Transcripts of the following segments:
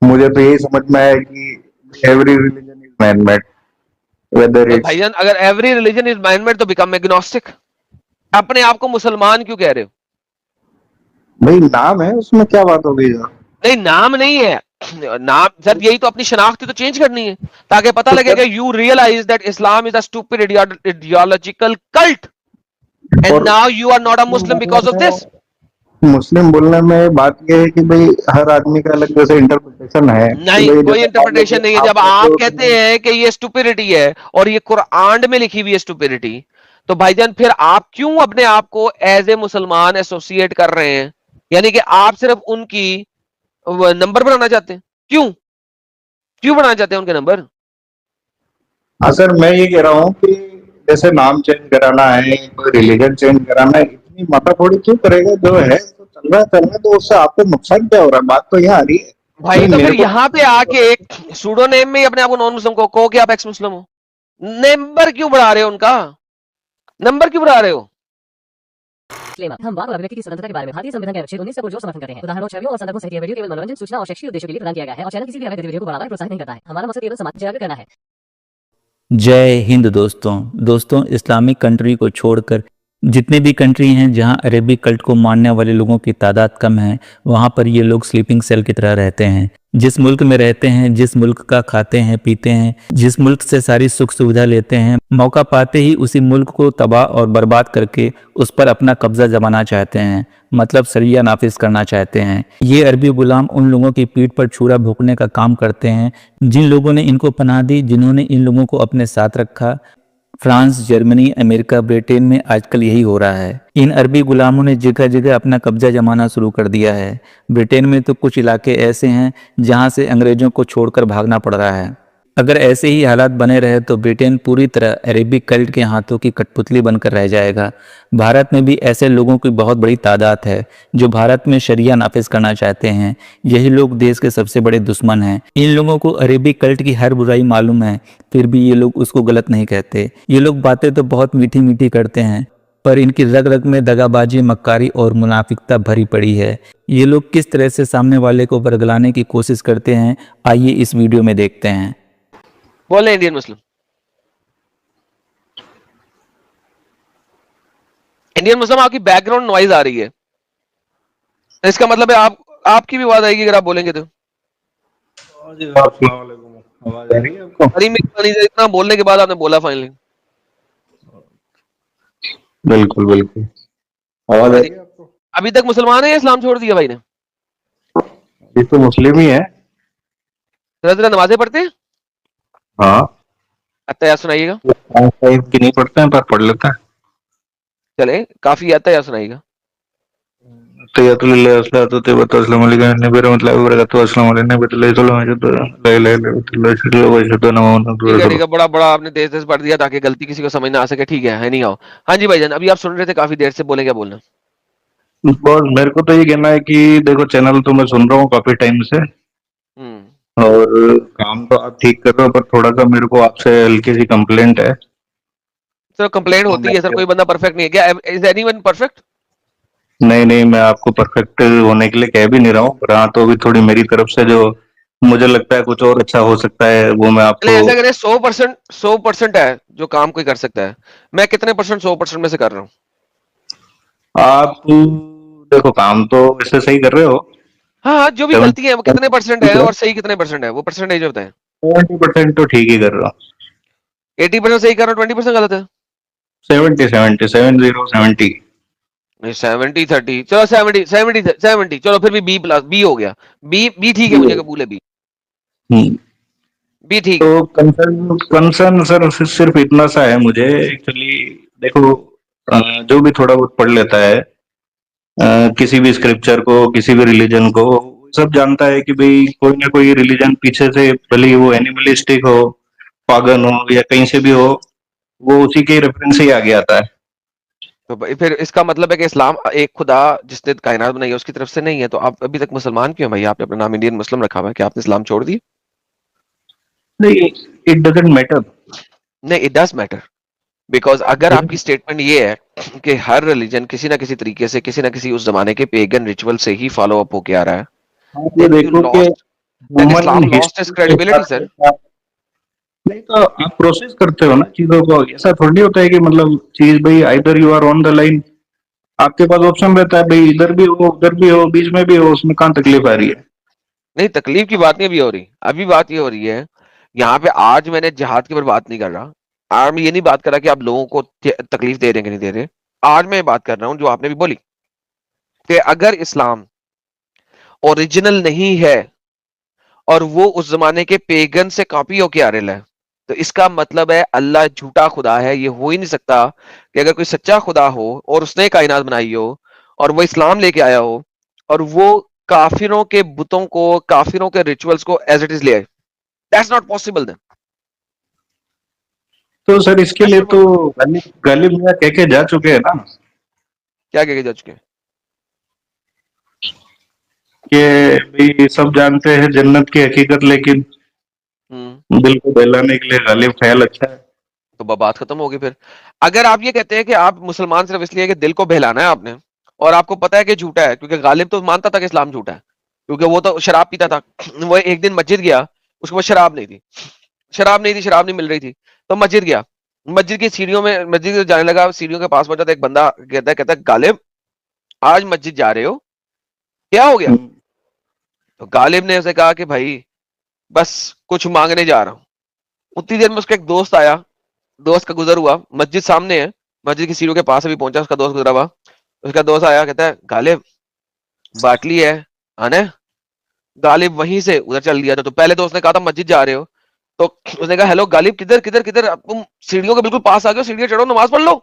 मुझे तो यही समझ में आया कि every religion is man made, whether तो इट्स। भाईजान अगर every religion is man made तो बिकम एग्नोस्टिक। अपने आप को मुसलमान क्यों कह रहे हो? भाई नाम है, उसमें क्या बात हो गई यार? नहीं, नाम नहीं है। नाम सर, यही तो अपनी शनाख्त तो चेंज करनी है ताकि पता तो लगे कि you realise that Islam is a stupid ideological cult and और now you are not a Muslim because of this. मुस्लिम बोलने में बात यह है कि भाई हर आदमी का अलग जैसे इंटरप्रिटेशन है कि नहीं, भाई कोई जैसे मान लो कि इंटरप्रिटेशन नहीं है। आप जब कहते आप हो कि कहते नहीं। हैं कि ये स्टुपिडिटी है और ये कुरान में लिखी हुई है स्टुपिडिटी, तो भाईजान फिर आप क्यों अपने आप को एज ए मुसलमान एसोसिएट कर रहे हैं? यानी कि आप सिर्फ उनकी नंबर बनाना चाहते हैं? क्यों क्यों बनाना चाहते हैं उनके नंबर? हाँ सर, मैं ये कह रहा हूँ कि जैसे नाम चेंज कराना है, कोई रिलीजन चेंज कराना है, इतनी माथापच्ची क्यों करेगा? जो है तो चल रहा है, तो उससे आपको नुकसान क्या हो रहा है? बात तो यहाँ आ रही है। भाई भाई तो मेरे फिर को यहां पे आके एक सूडो नेम में ही अपने आप को नॉन मुस्लिम को कहो कि आप एक्स मुस्लिम हो। नंबर क्यों बढ़ा रहे हो उनका? नंबर क्यों बढ़ा रहे हो? हम वाक और अभिव्यक्ति की स्वतंत्रता के बारे में भारतीय संविधान के अनुच्छेद 19 का पुरजोर समर्थन करते हैं। उदाहरणों, छवियों और संदर्भों सहित यह वीडियो केवल मनोरंजन, सूचना और शैक्षिक उद्देश्यों के लिए प्रदान किया गया है और चैनल किसी भी अवैध गतिविधियों को बढ़ावा या प्रोत्साहित नहीं करता है। हमारा मकसद केवल समाज जागरूक करना है। जय हिंद दोस्तों। इस्लामिक कंट्री को छोड़कर जितने भी कंट्री हैं जहां अरेबिक कल्ट को मानने वाले लोगों की तादाद कम है, वहां पर ये लोग स्लीपिंग सेल की तरह रहते हैं। जिस मुल्क में रहते हैं, जिस मुल्क का खाते हैं पीते हैं, जिस मुल्क से सारी सुख सुविधा लेते हैं, मौका पाते ही उसी मुल्क को तबाह और बर्बाद करके उस पर अपना कब्जा जमाना चाहते हैं, मतलब शरिया नाफिज करना चाहते हैं। ये अरबी गुलाम उन लोगों की पीठ पर छुरा भोंकने का काम करते हैं जिन लोगों ने इनको पनाह दी, जिन्होंने इन लोगों को अपने साथ रखा। फ्रांस, जर्मनी, अमेरिका, ब्रिटेन में आजकल यही हो रहा है। इन अरबी गुलामों ने जगह जगह अपना कब्जा जमाना शुरू कर दिया है। ब्रिटेन में तो कुछ इलाके ऐसे हैं जहां से अंग्रेजों को छोड़कर भागना पड़ रहा है। अगर ऐसे ही हालात बने रहे तो ब्रिटेन पूरी तरह अरेबिक कल्ट के हाथों की कठपुतली बनकर रह जाएगा। भारत में भी ऐसे लोगों की बहुत बड़ी तादाद है जो भारत में शरिया नाफिज करना चाहते हैं। यही लोग देश के सबसे बड़े दुश्मन हैं। इन लोगों को अरेबिक कल्ट की हर बुराई मालूम है, फिर भी ये लोग उसको गलत नहीं कहते। ये लोग बातें तो बहुत मीठी मीठी करते हैं, पर इनकी रग रग में दगाबाजी, मक्कारी और मुनाफिकता भरी पड़ी है। ये लोग किस तरह से सामने वाले को बरगलाने की कोशिश करते हैं, आइए इस वीडियो में देखते हैं। बोले इंडियन मुस्लिम। इंडियन मुस्लिम, आपकी बैकग्राउंड नॉइज आ रही है, इसका मतलब है आपकी भी आवाज आएगी अगर आप बोलेंगे तो। आवाज आ रही है आपको? बड़ी मेहरबानी से, इतना बोलने के बाद आपने बोला फाइनली। बिल्कुल बिल्कुल, आवाज आ रही है आपको? अभी तक मुसलमान है या इस्लाम छोड़ दिया भाई ने? ये तो मुस्लिम ही है। जरा जरा नमाजें पढ़ते हैं? हाँ, आता याद सुनाइएगा। टाइम की नहीं पढ़ते हैं पर पढ़ लेता है। चले, काफी आता याद सुनाइएगा। तैयतुल्लाह अस्सलातु तैयबतु अस्सलामु अलैका नबी रहमतुल्लाहि व बरकातहू अस्सलामु अलैहि नबी सल्लल्लाहु अलैहि वसल्लम ला इलाहा इल्लल्लाह अशहदु अन मुहम्मदन ठीक है ठीक रसूलुल्लाह। है, बड़ा बड़ा आपने तेज तेज पढ़ दिया ताकि गलती किसी को समझ ना आ सके। ठीक है नहीं आओ। हाँ जी भाईजान, अभी आप सुन रहे थे काफी देर से, बोले क्या बोलना? बस मेरे को तो ये कहना है कि देखो, चैनल तो मैं सुन रहा हूँ काफी टाइम से, हम्म। और काम तो आप ठीक कर रहे हो, पर थोड़ा सा मेरे को आपसे हल्की सी कंप्लेंट है। सर कंप्लेंट तो होती है सर, कोई बंदा परफेक्ट नहीं है क्या? Is anyone perfect? नहीं नहीं, मैं आपको परफेक्ट होने के लिए कह भी नहीं रहा हूँ, पर हाँ, तो भी थोड़ी मेरी तरफ से जो मुझे लगता है कुछ और अच्छा हो सकता है, वो मैं चले आपको। ऐसा करें, 100% है जो काम कोई कर सकता है। मैं कितने परसेंट 100% में से कर रहा हूँ? आप देखो, काम तो वैसे सही कर रहे हो। हाँ हाँ, जो भी गलती है वो कितने परसेंट है 70% और सही कितने परसेंट है, वो परसेंटेज बताएं। 70% तो ठीक ही कर रहे हो। 80% सही कर रहा हूँ, 20% गलत है? 70 70 70 70। नहीं, 70-30, चलो 70 चलो फिर भी बी प्लस बी हो गया। बी ठीक है, मुझे कबूल है बी। हम्म। बी ठीक। तो कंसर्न कंसर्न सर सिर्फ इतना सा है मुझे एक्चुअली। देखो, जो भी थोड़ा बहुत पढ़ लेता है किसी भी स्क्रिप्चर को, किसी भी रिलीजन को, सब जानता है कि भाई कोई ना कोई रिलीजन पीछे से, भले ही वो एनिमलिस्टिक हो, पागन हो, या कहीं से भी हो, वो उसी के रेफरेंस से ही आगे आता है। तो भाई फिर इसका मतलब है कि इस्लाम एक खुदा जिसने कायनात बनाई है उसकी तरफ से नहीं है, तो आप अभी तक मुसलमान क्यों हैं भाई? आपने अपना नाम इंडियन मुस्लिम रखा हुआ है, क्या आपने इस्लाम छोड़ दी? नहीं, इट डजेंट मैटर। नहीं, इट डज मैटर। बिकॉज अगर आपकी स्टेटमेंट ये है कि हर रिलीजन किसी ना किसी तरीके से किसी ना किसी उस जमाने के पेगन रिचुअल से ही फॉलो अप होके आ रहा है, ये देन यू देखो कि lost then human Islam lost its history के credibility, हिसाब sir. से नहीं तो आप प्रोसेस करते हो ना चीजों को, ऐसा थोड़ी होता है कि मतलब चीज भाई either you are on the line, आपके पास ऑप्शन रहता है भाई इधर भी हो उधर भी हो बीच में भी हो, उसमें कहाँ तकलीफ आ रही है? नहीं, तकलीफ की बात नहीं अभी हो रही, अभी बात ये हो रही है यहाँ पे। आज मैंने जिहाद के ऊपर बात नहीं कर रहा, आज मैं ये नहीं बात कर रहा कि आप लोगों को तकलीफ दे रहे हैं कि नहीं दे रहे। आज मैं बात कर रहा हूं जो आपने भी बोली कि अगर इस्लाम ओरिजिनल नहीं है और वो उस जमाने के पेगन से कॉपी होके आ रहा है, तो इसका मतलब है अल्लाह झूठा खुदा है। ये हो ही नहीं सकता कि अगर कोई सच्चा खुदा हो और उसने कायनात बनाई हो और वो इस्लाम लेके आया हो और वो काफिरों के बुतों को, काफिरों के रिचुअल्स को एज इट इज ले आए। That's not possible then. तो सर इसके दैट्स लिए नॉट तो पॉसिबल। गालिब गालिब मियां कह के जा चुके हैं ना क्या कह के जा चुके हैं? कि भाई सब जानते हैं जन्नत की हकीकत, लेकिन दिल को बहलाने के लिए गालिब ख्याल अच्छा है। तो बात खत्म होगी फिर। अगर आप ये कहते हैं कि आप मुसलमान सिर्फ इसलिए कि दिल को बहलाना है आपने, और आपको पता है कि झूठा है, क्योंकि गालिब तो मानता था कि इस्लाम झूठा है, क्योंकि वो तो शराब पीता था। वो एक दिन मस्जिद गया, उसके बाद शराब नहीं थी, शराब नहीं मिल रही थी, तो मस्जिद गया। मस्जिद की सीढ़ियों में, मस्जिद जाने लगा, सीढ़ियों के पास पहुंचा तो एक बंदा कहता है गालिब आज मस्जिद जा रहे हो, क्या हो गया? तो गालिब ने उसे कहा कि भाई बस कुछ मांगने जा रहा हूं। उतनी देर में उसका एक दोस्त आया, दोस्त का गुजर हुआ, मस्जिद सामने है, मस्जिद की सीढ़ियों के पास अभी पहुंचा, उसका दोस्त गुजरा हुआ। उसका दोस्त आया, कहता है गालिब बाटली है आने। गालिब वहीं से उधर चल दिया। तो पहले दोस्त ने कहा था मस्जिद जा रहे हो, तो उसने कहा हेलो गालिब किधर किधर किधर, अब तुम सीढ़ियों के बिल्कुल पास आ गए हो, सीढ़ियां चढ़ो नमाज पढ़ लो।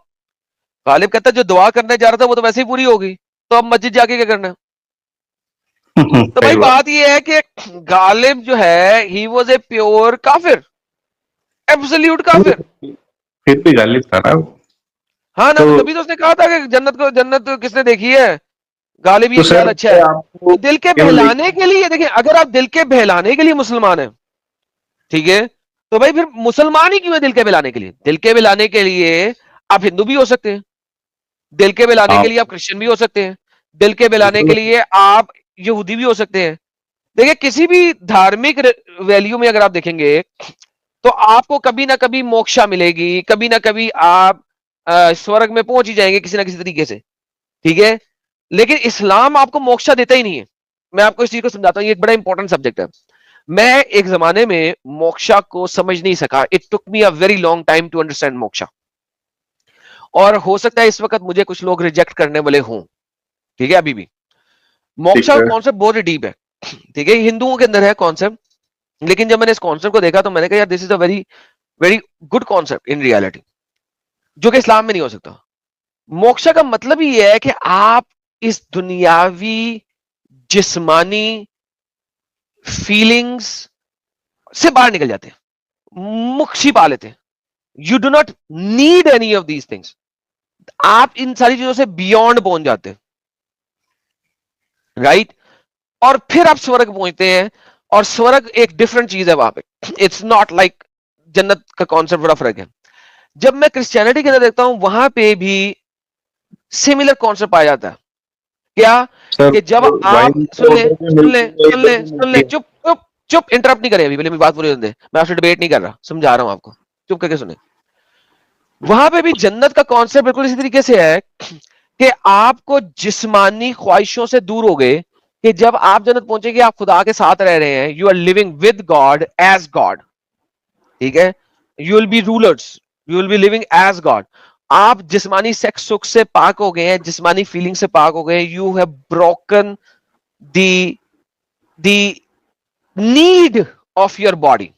गालिब कहता है जो दुआ करने जा रहा था वो तो वैसे ही पूरी होगी, तो अब मस्जिद जाके क्या करना है? तो सही भाई बात। बात ये है कि गालिब जो है ही वॉज ए प्योर काफिर, एब्सोल्यूट काफिर। फिर भी गालिब था ना वो। हाँ ना, तो तो तभी तो उसने कहा था कि जन्नत तो किसने देखी है, गालिब तो ये ख्याल सर अच्छा है। आपको तो दिल के केवल एक बहलाने के लिए देखिए, अगर आप दिल के बहलाने के लिए मुसलमान हैं, ठीक है, तो भाई फिर मुसलमान ही क्यों है दिल के बहलाने के लिए? दिल के बहलाने के लिए आप हिंदू भी हो सकते हैं, दिल के बहलाने के आप लिए आप क्रिश्चियन भी हो सकते हैं, दिल के बहलाने के बिल्कुल लिए आप यहूदी भी हो सकते हैं। देखिए किसी भी धार्मिक वैल्यू में अगर आप देखेंगे तो आपको कभी ना कभी मोक्षा मिलेगी, कभी ना कभी आप स्वर्ग में पहुंच ही जाएंगे किसी ना किसी तरीके से, ठीक है। लेकिन इस्लाम आपको मोक्षा देता ही नहीं है। मैं आपको इस चीज को समझाता हूँ, ये एक बड़ा इंपॉर्टेंट सब्जेक्ट है। मैं एक जमाने में मोक्षा को समझ नहीं सका, it took me a very long time to understand moksha. और हो सकता है इस वक्त मुझे कुछ लोग रिजेक्ट करने वाले हों, ठीक है। अभी भी ठीक मोक्षा का है। कॉन्सेप्ट बहुत डीप है, ठीक है, हिंदुओं के अंदर है कॉन्सेप्ट। लेकिन जब मैंने इस कॉन्सेप्ट को देखा तो मैंने कहा यार this is a very very good concept in reality, जो कि इस्लाम में नहीं हो सकता। मोक्षा का मतलब ही है कि आप इस दुनियावी जिस्मानी फीलिंग्स से बाहर निकल जाते हैं, मुक्ति पा लेते हैं। You do not need any of these things, आप इन सारी चीजों से बियॉन्ड पहुंच जाते हैं, राइट। और फिर आप स्वर्ग पहुंचते हैं, और स्वर्ग एक डिफरेंट चीज है वहां पे। इट्स नॉट लाइक जन्नत का कॉन्सेप्ट, बड़ा फर्क है। जब मैं क्रिश्चियनिटी के अंदर देखता हूं वहां पे भी सिमिलर कॉन्सेप्ट पाया जाता है। क्या? सर कि जब आप वाइन सुन तो ले उधर भी सुन ले मिलती है सुन इधर ले भी सुन मिलती ले, है। चुप चुप चुप, इंटरप्ट नहीं करे अभी, पहले मेरी बात पूरी होने दे। मैं आपसे डिबेट नहीं कर रहा, समझा रहा हूं आपको, चुप करके सुने। वहां पे भी जन्नत का कॉन्सेप्ट बिल्कुल इसी तरीके से है कि आपको जिस्मानी ख्वाहिशों से दूर हो गए, कि जब आप जन्नत पहुंचेंगे आप खुदा के साथ रह रहे हैं, you are living with God as God, ठीक है। You will be rulers, you will be living as God. आप जिस्मानी सेक्स सुख से पाक हो गए हैं, जिस्मानी फीलिंग से पाक हो गए हैं, you have broken the the need of your body.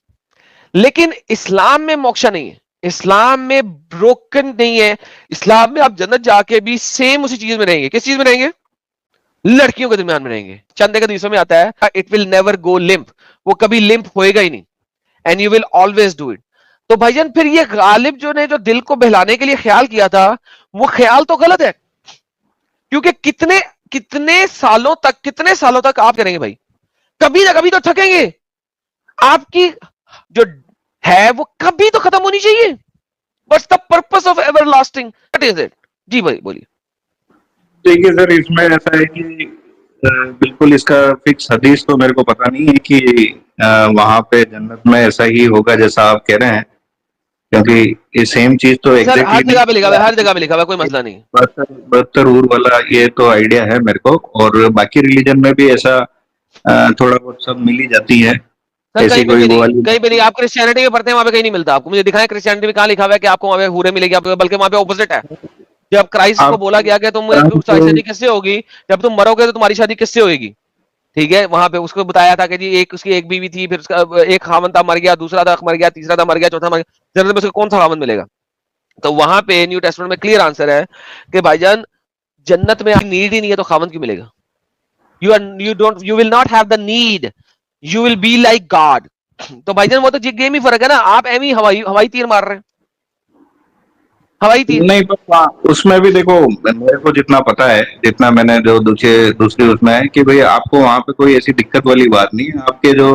लेकिन इस्लाम में मोक्षा नहीं है, इस्लाम में ब्रोकन नहीं है। इस्लाम में आप जन्नत जाके भी सेम उसी चीज में रहेंगे। किस चीज में रहेंगे? लड़कियों के दरमियान में रहेंगे। चंदे के दिवसों में आता है it will never go limp, वो कभी लिम्प होएगा ही नहीं, and you will always do it. तो भाईजान फिर ये गालिब जो ने जो दिल को बहलाने के लिए ख्याल किया था, वो ख्याल तो गलत है। क्योंकि कितने सालों तक आप करेंगे भाई? कभी ना कभी तो थकेंगे। आपकी जो है वो कभी तो खत्म होनी चाहिए। What's the purpose of everlasting? What is it? जी भाई बोलिए। देखिए सर इसमें ऐसा है कि बिल्कुल इसका फिक्स हदीस तो मेरे को पता नहीं है कि वहां पे जन्नत में ऐसा ही होगा जैसा आप कह रहे हैं, क्योंकि ये सेम चीज तो सर एग्जैक्टली हर नहीं जगह पे लिखा हुआ है, हर जगह पे है। लिखा हुआ है, कोई मसला नहीं है। बहत्तर बहत्तर हूर वाला ये तो आइडिया है मेरे को, और बाकी रिलीजन में भी ऐसा थोड़ा बहुत सब मिल ही जाती है, सर ऐसी कहीं पे कोई भी वो नहीं, वाली कहीं पे नहीं। आप क्रिश्चियनिटी में पढ़ते हैं वहां पे कहीं नहीं मिलता आपको, मुझे दिखाएं क्रिश्चियनिटी में कहाँ लिखा हुआ है कि आपको वहां पे हूरें मिलेगी आपको, बल्कि वहां पे ऑपोजिट है। जब क्राइस्ट को आप बोला गया कि तुम तो शादी किससे होगी, जब तुम मरोगे तो तुम्हारी शादी किससे होगी, ठीक है, वहां पे उसको बताया था कि जी एक उसकी एक बीवी थी, फिर उसका एक खामन था मर गया, दूसरा था मर गया, तीसरा था मर गया, चौथा मर गया, जन्नत में उसको कौन सा खामन मिलेगा? तो वहां पे न्यू टेस्टमेंट में क्लियर आंसर है कि भाईजान जन्नत में नीड ही नहीं है तो खामन क्यों मिलेगा? You will not have the need, you will be like God. तो भाईजान वो तो गेम ही फर्क है ना, आप एम ही हवाई हवाई तीर मार रहे हैं, हवाई तीर। नहीं, पर उसमें भी देखो, मेरे को जितना पता है, जितना मैंने जो दूसरी उसमें है कि भाई आपको वहां पे कोई ऐसी दिक्कत वाली बात नहीं है, आपके जो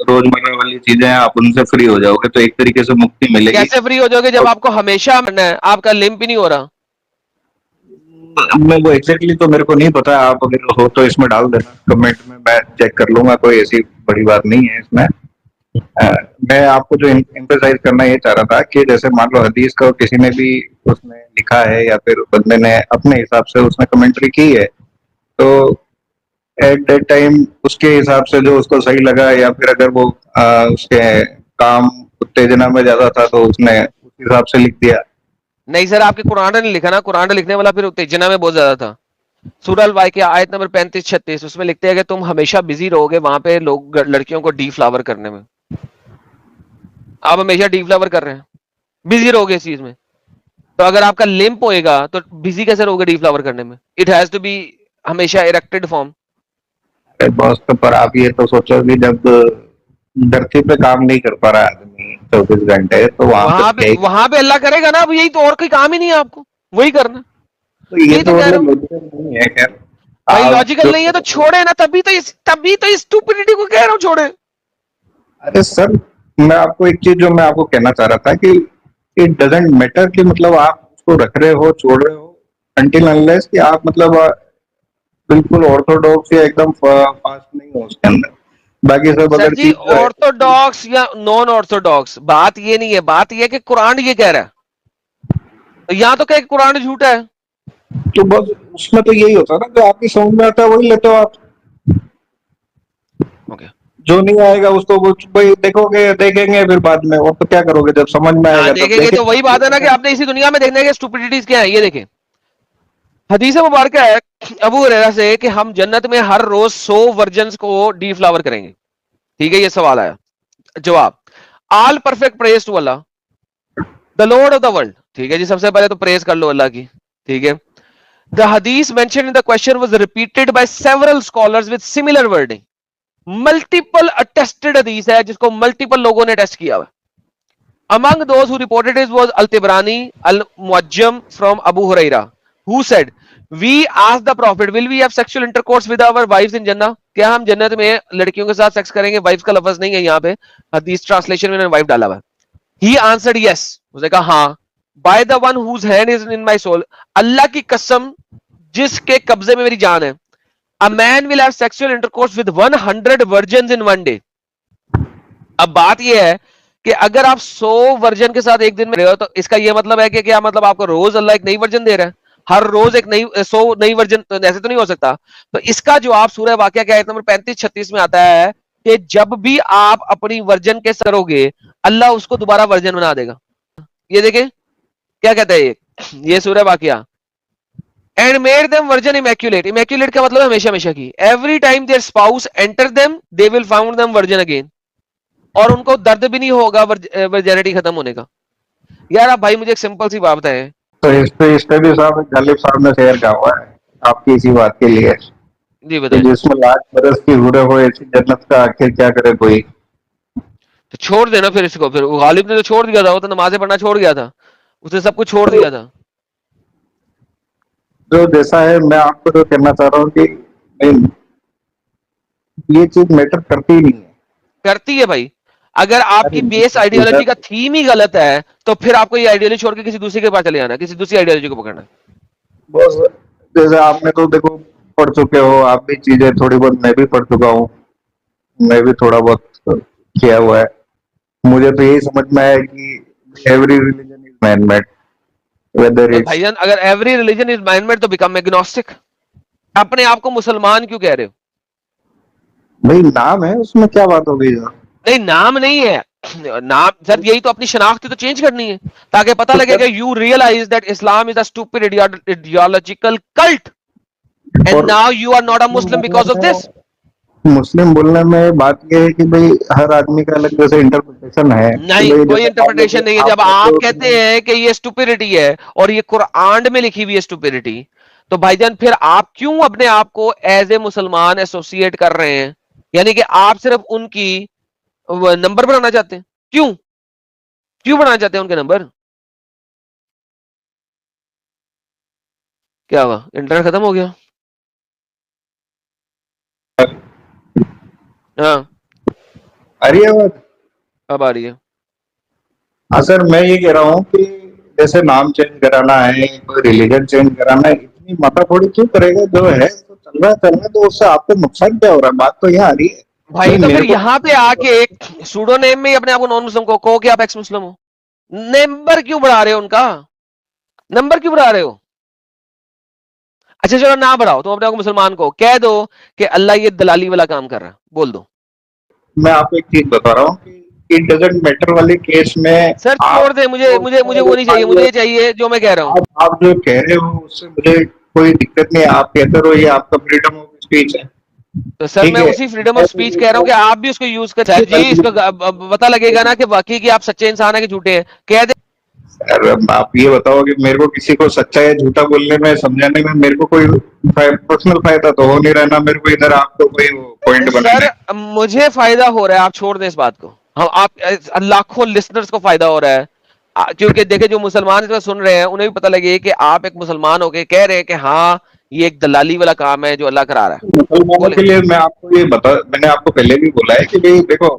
रोजमर्रा वाली चीजें हैं आप उनसे फ्री हो जाओगे, तो एक तरीके से मुक्ति मिलेगी। कैसे फ्री हो जाओगे जब और आपको हमेशा मरना है, आपका लिम्प ही नहीं हो रहा? मैं वो एग्जैक्टली तो मेरे को नहीं पता, आप अगर हो तो इसमें डाल देना कमेंट में, मैं चेक कर लूंगा, कोई ऐसी बड़ी बात नहीं है इसमें। अ, मैं आपको जो एम्फेसाइज करना ये चाह रहा था कि जैसे मान लो हदीस का किसी ने भी उसमें लिखा है या फिर बंदे ने अपने हिसाब से उसने कमेंट्री की है, तो एट दैट टाइम उसके हिसाब से जो उसको सही लगा, या फिर अगर वो उसके काम उत्तेजना में ज्यादा था तो उसने उस हिसाब से लिख दिया। नहीं सर, आपके कुरान ने नहीं लिखा ना, कुरान लिखने वाला फिर उत्तेजना में बहुत ज्यादा था। सूरह अल वाक़िया आयत नंबर 35-36 उसमें लिखते हैं कि तुम हमेशा बिजी रहोगे वहां पे लोग लड़कियों को डी फ्लावर करने में। आप हमेशा डी फ्लावर कर रहे हैं, बिजी रहोगे इस चीज में। तो अगर आपका लिम्प होएगा तो बिजी कैसे रहोगे डी फ्लावर करने में? इट हैज टू बी हमेशा इरेक्टेड फॉर्म। बॉस, तो पर आप ये तो सोचो कि जब धरती पे काम नहीं कर पा रहा है आदमी 24 घंटे, तो वहां पे क्या ही। वहां पे अल्लाह करेगा ना, अब यही तो, और कोई काम ही नहीं है आपको, वही करना। तो ये यही तो तो कह रहा मतलब हूँ लॉजिकल नहीं है, खैर। भाई, आप लॉजिकल जो, नहीं है तो छोड़े ना, तभी तो स्टूपिडिटी को कह रहा हूँ छोड़े। अरे सर, मैं आपको एक चीज जो मैं आपको कहना चाह रहा था कि इट डजेंट मैटर कि मतलब आप उसको रख रहे हो छोड़ रहे हो, अनटिल अनलेस कि आप मतलब बिल्कुल ऑर्थोडॉक्स या एकदम फास्ट नहीं हो उसके अंदर, बाकी सब सर अगर जी, चीज जो है। ऑर्थोडॉक्स या नॉन ऑर्थोडॉक्स बात ये नहीं है, बात ये है कि कुरान ये कह रहा है, तो यहाँ तो क्या कुरान झूठा है? तो बस उसमें तो यही होता है ना, जो आपकी समझ में आता है वही लेते हो आप, ओके। जो नहीं आएगा उसको वही देखोगे, देखेंगे फिर बाद में, और तो क्या करोगे, जब समझ में हाँ आएगा तब देखेंगे, तो वही बात है ना कि देखेंगे। आपने इसी दुनिया में देखने के स्टूपिडिटीज क्या है। ये देखें, हदीस मुबारक है अबू हुरैरा से कि हम जन्नत में हर रोज 100 वर्जन्स को डी फ्लावर करेंगे। ठीक है, ये सवाल आया, जवाब, all perfect praise to Allah the Lord of the world. ठीक है जी, सबसे पहले तो प्रेज कर लो अल्लाह की। ठीक है, द हदीस mention in the question was repeated by several scholars with similar wording. Multiple attested हदीस है जिसको मल्टीपल लोगों ने टेस्ट किया हुआ। Among those who reported it was Al-Tibrani Al-Muajjam from Abu Huraira, who said, "We asked the Prophet, will we have sexual intercourse with our wives in Jannah? क्या हम जन्नत में लड़कियों के साथ सेक्स करेंगे?" वाइफ का लफ्ज नहीं है यहाँ पे, हदीस ट्रांसलेशन में वाइफ डाला हुआ है। He answered yes, उसने कहा हाँ। By the one whose hand is in my soul, अल्लाह की कसम जिसके कब्जे में मेरी जान है, a man will have sexual intercourse with 100 virgins in one day। अब बात यह है कि अगर आप 100 वर्जन के साथ एक दिन में रहे हो तो इसका यह मतलब है कि क्या मतलब आपको रोज अल्लाह एक नई वर्जन दे रहा है, हर रोज एक नई 100 नई वर्जन? तो ऐसे तो नहीं हो सकता। तो इसका जवाब सूरह वाक़िया के आयत नंबर 35-36 में आता है कि जब भी आप अपनी वर्जन के करोगे अल्लाह उसको दोबारा वर्जन बना देगा। ये देखें क्या कहता है ये सूरह वाक़िया, and made them virgin immaculate. Immaculate का मतलब हमेशा हमेशा की, every time their spouse enter them they will found them virgin again, और उनको दर्द भी नहीं होगा वर्जिनिटी खत्म होने का। यार आप भाई मुझे एक सिंपल सी बात बताएं। तो इस पे भी साहब गालिब साहब ने शेयर किया हुआ है आपकी इसी बात के लिए जी कि बताएं। जिसमें लाख बरस की हुरे हो ऐसी जन्नत का आखिर क्या करे कोई। तो छोड़ देना फिर इसको, फिर गालिब ने तो छोड़ दिया था, वो तो नमाजें पढ़ना छोड़ गया था, उसने सब कुछ छोड़ दिया था। जो जैसा है, मैं आपको तो कहना चाह रहा हूँ कि नहीं, ये चीज मैटर करती ही नहीं है। करती है भाई, अगर आपकी बेस आइडियोलॉजी का थीम ही गलत है तो फिर आपको ये आइडियोलॉजी छोड़ के किसी दूसरे के पास चले जाना, किसी दूसरी आइडियोलॉजी को पकड़ना। बस जैसे आपने तो देखो पढ़ चुके हो आप भी चीजें थोड़ी बहुत, मैं भी पढ़ चुका हूँ, मैं भी थोड़ा बहुत किया हुआ है। मुझे तो यही समझ में आया कि every religion is man made, whether तो इट्स। भाईजान अगर every religion is man made तो बिकम एग्नोस्टिक। अपने आप को मुसलमान क्यों कह रहे हो? भाई नाम है, उसमें क्या बात हो गई यार? नहीं, नाम नहीं है। नाम सर, यही तो अपनी शनाख्त तो चेंज करनी है ताकि पता तो लगे कि you realise that Islam is a stupid ideological cult and और now you are not a Muslim because of this. मुस्लिम बोलने में बात यह है कि भाई हर आदमी का अलग जैसे इंटरप्रिटेशन है कि नहीं, भाई कोई जैसे मान लो कि इंटरप्रिटेशन नहीं है। आप जब कहते आप हो कि कहते भाई हैं कि ये स्टुपिडिटी है और ये कुरान में लिखी हुई है स्टुपिडिटी, तो भाईजान फिर आप क्यों अपने आप को एज ए मुसलमान एसोसिएट कर रहे हैं? यानी कि आप सिर्फ उनकी नंबर बनाना चाहते हैं। क्यों क्यों बनाना चाहते हैं उनके नंबर? क्या हुआ, इंटरनेट खत्म हो गया? हाँ, आ रही है आवाज? अब आ रही है। हाँ सर, मैं ये कह रहा हूँ कि जैसे नाम चेंज कराना है, कोई रिलीजन चेंज कराना है, इतनी माथापच्ची क्यों करेगा? जो है तो चल रहा है, तो उससे आपको नुकसान क्या हो रहा है? बात तो यहाँ आ रही है भाई भाई। तो फिर मेरे को यहां पे आके सूडो नेम में ही अपने आप को नॉन मुस्लिम को कहो कि आप एक्स मुस्लिम हो। नंबर क्यों बढ़ा रहे हो उनका? नंबर क्यों बढ़ा रहे हो? अच्छा चलो ना बढ़ाओ, तुम अपने आप को मुसलमान को कह दो कि अल्लाह ये दलाली वाला काम कर रहा है, बोल दो। मैं आपको एक चीज बता रहा हूँ कि इट डजेंट मैटर वाले केस में सर छोड़ आप दे, मुझे मुझे मुझे वो नहीं चाहिए, मान मुझे लो, ये चाहिए जो मैं कह रहा हूं। आप जो कह रहे हो उससे मुझे कोई दिक्कत नहीं है, आप कहते रहो, ये आपका फ्रीडम ऑफ स्पीच है। तो सर ठीक मैं है, उसी फ्रीडम ऑफ मैं स्पीच कह रहा हूं कि आप भी उसको यूज कर। सर जी इसको पता लगेगा ना कि वाकई कि आप सच्चे इंसान है कि झूठे हैं, कह दे। अरे आप ये बताओ कि मेरे को किसी को सच्चा या झूठा बोलने में, समझाने में मेरे को कोई पर्सनल फायदा तो हो नहीं रहा ना मेरे को, इधर आपको कोई पॉइंट बनाना सर है। मुझे फायदा हो रहा है, आप छोड़ दें इस बात को। हम आप लाखों लिसनर्स को फायदा हो रहा है। क्योंकि देखे जो मुसलमान इसमें सुन रहे हैं उन्हें भी पता लगे कि आप एक मुसलमान होके कह रहे हैं कि हाँ ये एक दलाली वाला काम है जो अल्लाह करा रहा है। मुसलमानों बोले। के लिए मैं आपको ये बता, मैंने आपको पहले भी बोला है कि भाई देखो,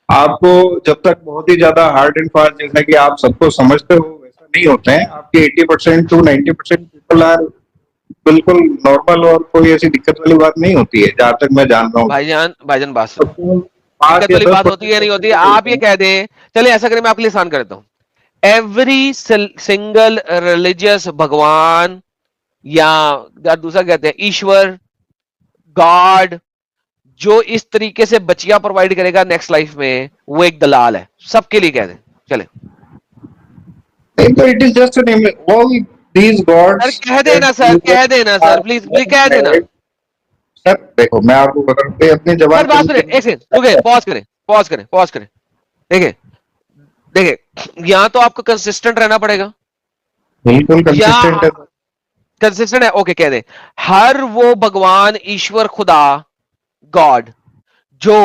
आपको जब तक बहुत ही ज्यादा हार्ड एंड फास्ट जैसा कि आप सबको समझते हो वैसा नहीं होते हैं, आपके 80% टू 90% पीपल आर बिल्कुल नॉर्मल, और कोई ऐसी दिक्कत वाली बात नहीं होती है जहां तक मैं जान रहा हूँ। भाईजान भाईजान बात सुनो। तो 5 दिक्कत या वाली दस बात होती है नहीं परसेंट होती, ऐसे आप होते ये हैं। कह दें। चलिए ऐसा करें, मैं आपके लिए आसान कर देता हूं। एवरी सिंगल रिलीजियस भगवान या दूसरा कहते हैं ईश्वर, गॉड, जो इस तरीके से बचिया प्रोवाइड करेगा नेक्स्ट लाइफ में, वो एक दलाल है। सबके लिए कह दें। चले नहीं तो it is just an all these sir, gods कह दैट देना सर, यू कह देना सर, आर प्लीज प्लीज कह देना। मेड। सर देखो, मैं आपको बता रहा हूँ अपनी जबान सर पे बात सुने, एक सेकंड रुके, पॉज करें, पॉज करें, पॉज करें। देखिए देखिए, यहां तो आपको कंसिस्टेंट रहना पड़ेगा। बिल्कुल या कंसिस्टेंट है। कंसिस्टेंट है, ओके कह दे। हर वो भगवान, ईश्वर, खुदा, गॉड जो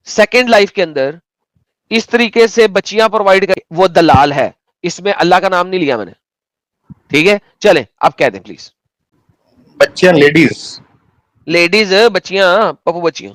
सेकेंड लाइफ के अंदर इस तरीके से बच्चियां प्रोवाइड कर, वो दलाल है। इसमें अल्लाह का नाम नहीं लिया मैंने। ठीक है, चले आप कह दें प्लीज। बच्चियां, लेडीज, लेडीज बच्चियां, पप्पू बच्चियां।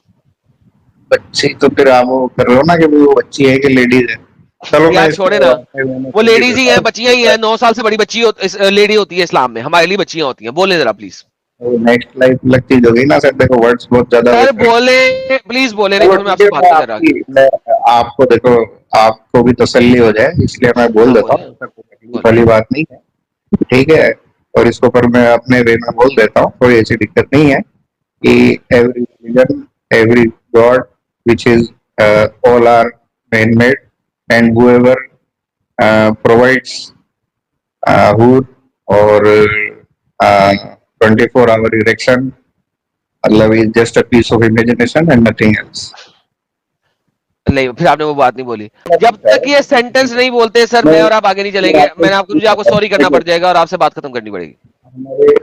बच्ची तो फिर आप वो कर रहे हो ना कि वो बच्ची है कि लेडीज है। चलो मैं यार छोड़े ना, इसको मैंने वो सुन ही लेडीज ही देता है, हूँ। बच्चियां ही है। 9 साल से बड़ी बच्ची लेडी होती है इस्लाम में, हमारे लिए बच्चियां होती हैं। बोले जरा प्लीज नेक्स्ट लाइफ अलग चीज हो गई ना सर, देखो वर्ड्स बहुत ज्यादा सर, वैसे। बोले प्लीज बोले, नहीं चलो तो मैं ठीक आपसे है, बात नहीं कर रहा आगे। मैं आपको देखो, आपको भी तसल्ली हो जाए इसलिए मैं बोल हाँ देता बोले, हूँ, ऐसा कोई तकलीफ बोले। वाली बात नहीं है। ठीक है, और इसको पर मैं अपने वे में बोल देता हूँ, कोई ऐसी दिक्कत नहीं है कि every religion, every God which is all are man-made, and whoever provides food or 24-hour erection, Allah is just a piece of imagination and nothing else. नहीं, फिर आपने वो बात नहीं बोली। जब तक ये सेंटेंस नहीं बोलते सर, मैं और आप आगे नहीं मैं चलेंगे। आपको मैंने आपको, मुझे आपको सॉरी करना देखो, पड़ जाएगा और आपसे बात खत्म करनी पड़ेगी। हमारे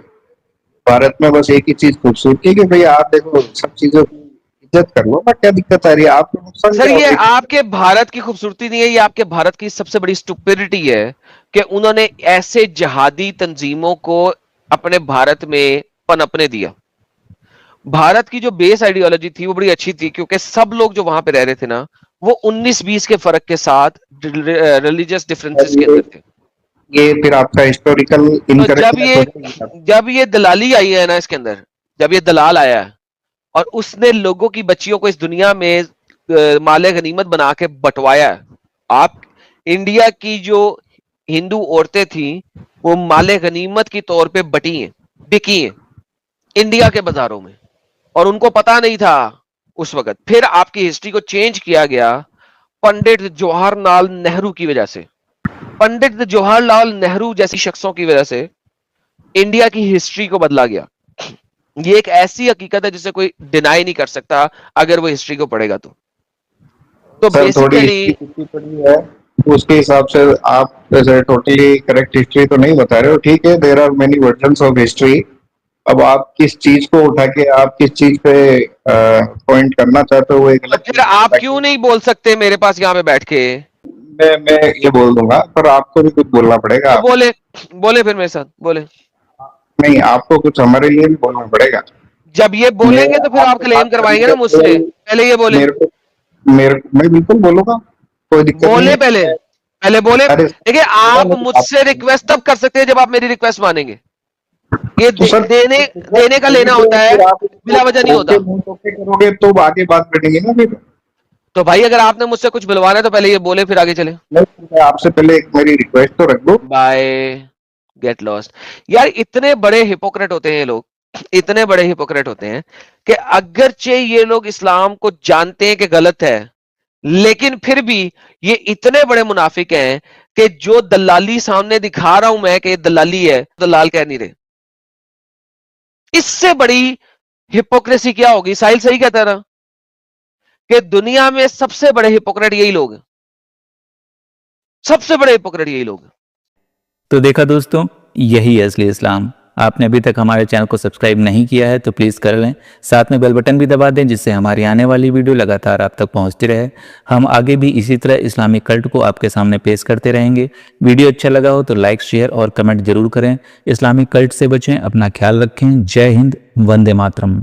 भारत में बस एक ही चीज खूबसूरती है कि भाई आप देखो सब चीजों की इज्जत कर लो ना, क्या दिक्कत आ रही है? आपको नुकसान सर क्या हो ये रही है? आपके भारत की खूबसूरती नहीं है, ये आपके भारत की सबसे बड़ी स्टुपिडिटी है कि उन्होंने ऐसे जिहादी तंजीमों को अपने भारत में पनपने दिया। भारत की जो बेस आइडियोलॉजी थी वो बड़ी अच्छी थी, क्योंकि सब लोग जो वहां पे रह रहे थे ना, वो 19-20 के फर्क के साथ रिलीजियस डिफरेंसेस के अंदर थे। ये फिर आपका हिस्टोरिकल तो इनकरेक्टनेस हो जाएगी। जब ये दलाली आई है ना इसके अंदर, जब ये दलाल आया है और उसने लोगों की बच्चियों को इस दुनिया में माले गनीमत बना के बंटवाया है। आप इंडिया की जो हिंदू औरतें थी वो माले गनीमत के तौर पे बटी हैं, बिकी हैं इंडिया के बाजारों में, और उनको पता नहीं था उस वक्त। फिर आपकी हिस्ट्री को चेंज किया गया पंडित जवाहरलाल नेहरू की वजह से। पंडित जवाहरलाल नेहरू जैसी शख्सों की वजह से इंडिया की हिस्ट्री को बदला गया। ये एक ऐसी हकीकत है जिसे कोई डिनाई नहीं कर सकता अगर वो हिस्ट्री को पढ़ेगा तो सर थोड़ी बेसिकली हिस्ट्री पढ़ी है, उसके हिसाब से आप जैसे टोटली करेक्ट हिस्ट्री तो नहीं बता रहे हो। ठीक है, there are many versions of history. अब आप किस चीज को उठा के आप किस चीज पे पॉइंट करना चाहते हो वो एक अलग फिर आप क्यों नहीं बोल सकते मेरे पास यहाँ पे बैठ के? मैं ये बोल दूंगा, पर आपको भी कुछ बोलना पड़ेगा। तो बोले फिर मेरे साथ बोले। नहीं, आपको कुछ हमारे लिए भी बोलना पड़ेगा। जब ये बोलेंगे तो फिर आप क्लेम करवाएंगे ना मुझसे। पहले ये बोले, मैं बिल्कुल बोलूंगा, कोई दिक्कत नहीं बोले है। पहले बोले। अरे देखिए आप मुझसे रिक्वेस्ट तब कर सकते हैं जब आप मेरी रिक्वेस्ट मानेंगे। ये तो सर देने का लेना होता है, बिला वजह नहीं होता। करोगे तो आगे बात करेंगे ना फिर। तो भाई अगर आपने मुझसे कुछ बुलवाना है तो पहले ये बोले फिर आगे चले। नहीं, आपसे पहले एक मेरी रिक्वेस्ट तो रख दो। Bye get lost. यार इतने बड़े हिपोक्रेट होते हैं ये लोग, इतने बड़े हिपोक्रेट होते हैं कि अगरचे ये लोग इस्लाम को जानते हैं कि गलत है, लेकिन फिर भी ये इतने बड़े मुनाफिक हैं कि जो दलाली सामने दिखा रहा हूं मैं कि दलाली है, दलाल कह नहीं रहे। इससे बड़ी हिपोक्रेसी क्या होगी? साहिल सही कहता है ना कि दुनिया में सबसे बड़े हिपोक्रेट यही लोग हैं, सबसे बड़े हिपोक्रेट यही लोग हैं। तो देखा दोस्तों, यही है असली इस्लाम। आपने अभी तक हमारे चैनल को सब्सक्राइब नहीं किया है तो प्लीज़ कर लें, साथ में बेल बटन भी दबा दें जिससे हमारी आने वाली वीडियो लगातार आप तक पहुंचती रहे। हम आगे भी इसी तरह इस्लामिक कल्ट को आपके सामने पेश करते रहेंगे। वीडियो अच्छा लगा हो तो लाइक, शेयर और कमेंट जरूर करें। इस्लामिक कल्ट से बचें, अपना ख्याल रखें। जय हिंद, वंदे मातरम।